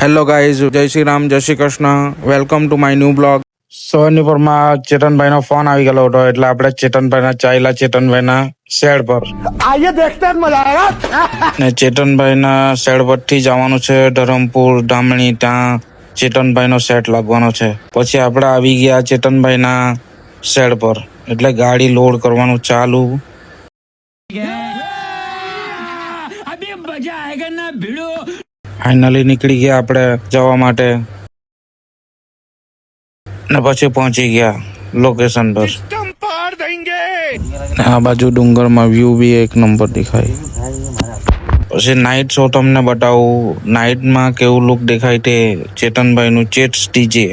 Hello guys, જય શ્રી રામ, જય Shri Krishna. Welcome to my new blog. સવારનીપરમાં ચેતનભાઈનો ફોન આવી ગયેલો હતો એટલે આપણે ચેતનભાઈના ચાલ્યા ચેતનભાઈના શેડ પર. ને ચેતનભાઈના શેડ પરથી જવાનું છે ધરમપુર ધામણી, ત્યાં ચેતનભાઈનો સેટ લાગવાનો છે. પછી આપણે આવી ગયા ચેતનભાઈના શેડ પર એટલે ગાડી લોડ કરવાનું ચાલુ. ફાઇનલી નીકળી ગયા આપણે જવા માટે ને પછી પહોંચી ગયા લોકેશન પર. આ બાજુ ડુંગરમાં વ્યૂ બી એક નંબર દેખાય. પછી નાઇટ શો તમને બતાવું, નાઇટમાં કેવું લુક દેખાય તે. ચેતનભાઈનું ચેટ્સ ડીજે.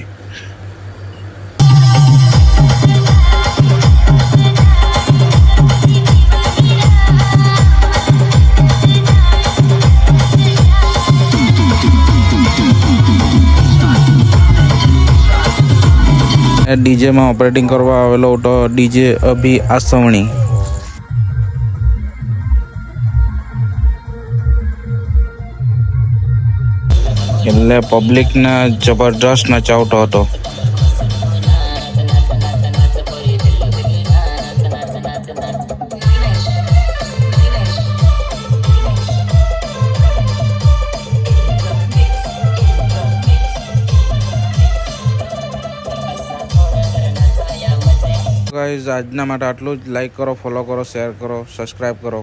ડીજેમાં ઓપરેટિંગ કરવા આવેલો હતો ડીજે અભી આસવણી. એટલે પબ્લિકને જબરદસ્ત નચાવતો હતો. ગાઈઝ, આજના માટે આટલું જ. લાઈક કરો, ફોલો કરો, શેર કરો, સબસ્ક્રાઈબ કરો.